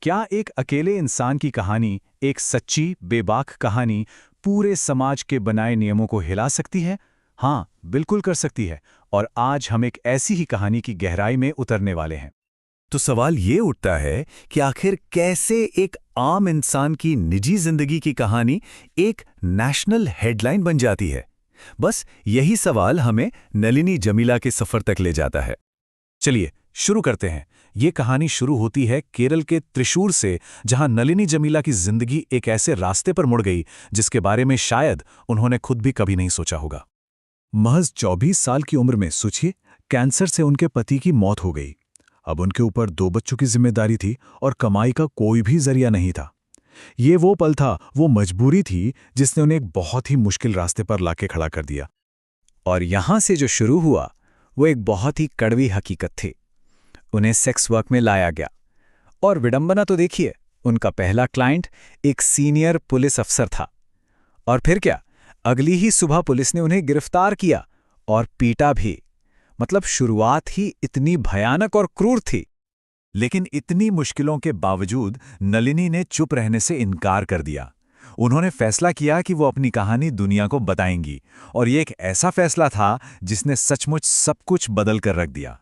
क्या एक अकेले इंसान की कहानी, एक सच्ची, बेबाक कहानी, पूरे समाज के बनाए नियमों को हिला सकती है? हाँ, बिल्कुल कर सकती है। और आज हम एक ऐसी ही कहानी की गहराई में उतरने वाले हैं। तो सवाल ये उठता है कि आखिर कैसे एक आम इंसान की निजी जिंदगी की कहानी एक नेशनल हेडलाइन बन जाती है। बस यही सवाल हमें नलिनी जमीला के सफर तक ले जाता है। चलिए शुरू करते हैं। ये कहानी शुरू होती है केरल के त्रिशूर से, जहां नलिनी जमीला की जिंदगी एक ऐसे रास्ते पर मुड़ गई जिसके बारे में शायद उन्होंने खुद भी कभी नहीं सोचा होगा। महज 24 साल की उम्र में सोचिए, कैंसर से उनके पति की मौत हो गई। अब उनके ऊपर 2 बच्चों की जिम्मेदारी थी और कमाई का कोई भी जरिया नहीं था। ये वो पल था, वो मजबूरी थी जिसने उन्हें एक बहुत ही मुश्किल रास्ते पर लाके खड़ा कर दिया। और यहां से जो शुरू हुआ वो एक बहुत ही कड़वी हकीकत थी। उन्हें सेक्स वर्क में लाया गया और विडंबना तो देखिए, उनका पहला क्लाइंट एक सीनियर पुलिस अफसर था। और फिर क्या, अगली ही सुबह पुलिस ने उन्हें गिरफ्तार किया और पीटा भी। मतलब शुरुआत ही इतनी भयानक और क्रूर थी। लेकिन इतनी मुश्किलों के बावजूद नलिनी ने चुप रहने से इनकार कर दिया। उन्होंने फैसला किया कि वो अपनी कहानी दुनिया को बताएंगी, और ये एक ऐसा फैसला था जिसने सचमुच सब कुछ बदल कर रख दिया।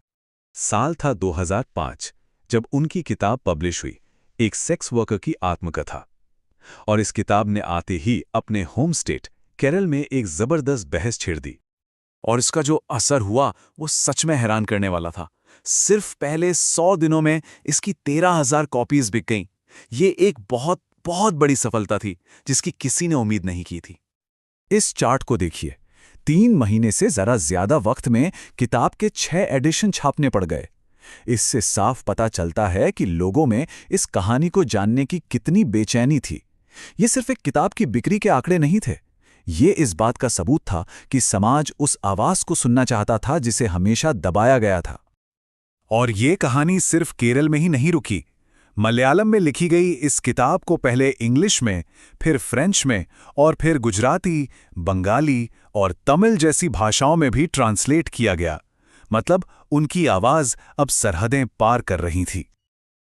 साल था 2005, जब उनकी किताब पब्लिश हुई, एक सेक्स वर्कर की आत्मकथा। और इस किताब ने आते ही अपने होम स्टेट केरल में एक जबरदस्त बहस छेड़ दी। और इसका जो असर हुआ वो सच में हैरान करने वाला था। सिर्फ पहले 100 दिनों में इसकी 13,000 कॉपीज बिक गईं। ये एक बहुत बहुत बड़ी सफलता थी जिसकी किसी ने उम्मीद नहीं की थी। इस चार्ट को देखिए, 3 महीने से जरा ज्यादा वक्त में किताब के 6 एडिशन छापने पड़ गए। इससे साफ पता चलता है कि लोगों में इस कहानी को जानने की कितनी बेचैनी थी। ये सिर्फ एक किताब की बिक्री के आंकड़े नहीं थे, ये इस बात का सबूत था कि समाज उस आवाज को सुनना चाहता था जिसे हमेशा दबाया गया था। और ये कहानी सिर्फ केरल में ही नहीं रुकी। मलयालम में लिखी गई इस किताब को पहले इंग्लिश में, फिर फ्रेंच में और फिर गुजराती, बंगाली और तमिल जैसी भाषाओं में भी ट्रांसलेट किया गया। मतलब उनकी आवाज अब सरहदें पार कर रही थी।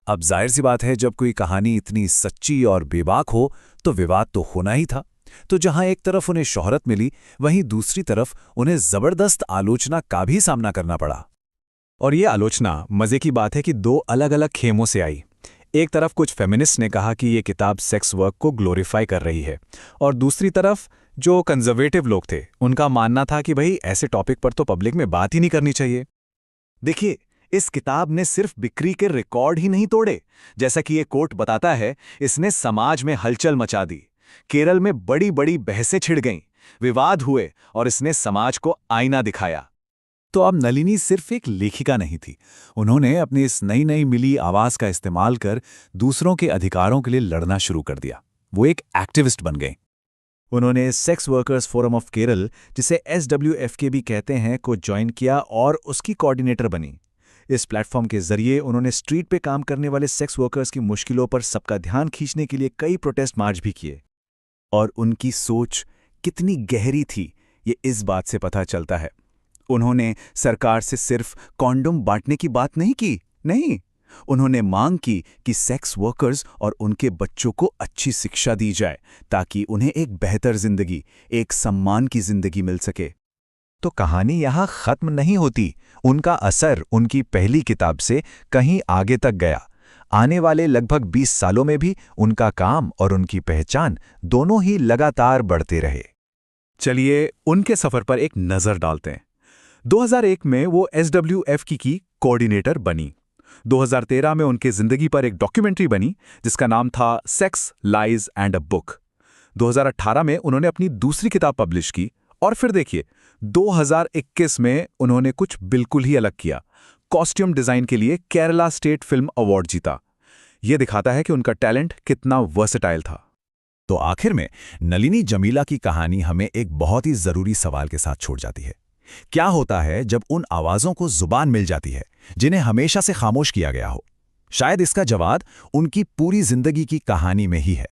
अब जाहिर सी बात है, जब कोई कहानी इतनी सच्ची और बेबाक हो तो विवाद तो होना ही था। तो जहां एक तरफ उन्हें शोहरत मिली, वहीं दूसरी तरफ उन्हें जबरदस्त आलोचना का भी सामना करना पड़ा। और ये आलोचना, मजे की बात है कि 2 अलग-अलग खेमों से आई। एक तरफ कुछ फेमिनिस्ट ने कहा कि ये किताब सेक्स वर्क को ग्लोरीफाई कर रही है, और दूसरी तरफ जो कंजर्वेटिव लोग थे, उनका मानना था कि भाई ऐसे टॉपिक पर तो पब्लिक में बात ही नहीं करनी चाहिए। देखिए, इस किताब ने सिर्फ बिक्री के रिकॉर्ड ही नहीं तोड़े। जैसा कि ये कोट बताता है, इसने समाज में हलचल मचा दी। केरल में बड़ी बड़ी बहसें छिड़ गईं, विवाद हुए और इसने समाज को आईना दिखाया। तो अब नलिनी सिर्फ एक लेखिका नहीं थी। उन्होंने अपनी इस नई नई मिली आवाज का इस्तेमाल कर दूसरों के अधिकारों के लिए लड़ना शुरू कर दिया। वो एक एक्टिविस्ट बन गए। उन्होंने sex workers forum of Kerala, जिसे SWF भी कहते हैं, को ज्वाइन किया और उसकी कोऑर्डिनेटर बनी। इस प्लेटफॉर्म के जरिए उन्होंने स्ट्रीट पे काम करने वाले सेक्स वर्कर्स की मुश्किलों पर सबका ध्यान खींचने के लिए कई प्रोटेस्ट मार्च भी किए। और उनकी सोच कितनी गहरी थी, ये इस बात से पता चलता है। उन्होंने सरकार से सिर्फ कॉन्डोम बांटने की बात नहीं की, नहीं, उन्होंने मांग की कि सेक्स वर्कर्स और उनके बच्चों को अच्छी शिक्षा दी जाए, ताकि उन्हें एक बेहतर जिंदगी, एक सम्मान की जिंदगी मिल सके। तो कहानी यहां खत्म नहीं होती। उनका असर उनकी पहली किताब से कहीं आगे तक गया। आने वाले लगभग 20 सालों में भी उनका काम और उनकी पहचान दोनों ही लगातार बढ़ते रहे। चलिए उनके सफर पर एक नजर डालते हैं। 2001 में वो SWF की कोऑर्डिनेटर बनी। 2013 में उनके जिंदगी पर एक डॉक्यूमेंट्री बनी जिसका नाम था sex, lies and a book. 2018 में उन्होंने अपनी दूसरी किताब पब्लिश की। और फिर देखिए, 2021 में उन्होंने कुछ बिल्कुल ही अलग किया। कॉस्ट्यूम डिजाइन के लिए केरला स्टेट फिल्म अवार्ड जीता। यह दिखाता है कि उनका टैलेंट कितना वर्सेटाइल था। तो आखिर में नलिनी जमीला की कहानी हमें एक बहुत ही जरूरी सवाल के साथ छोड़ जाती है। क्या होता है जब उन आवाजों को जुबान मिल जाती है जिन्हें हमेशा से खामोश किया गया हो? शायद इसका जवाब उनकी पूरी जिंदगी की कहानी में ही है।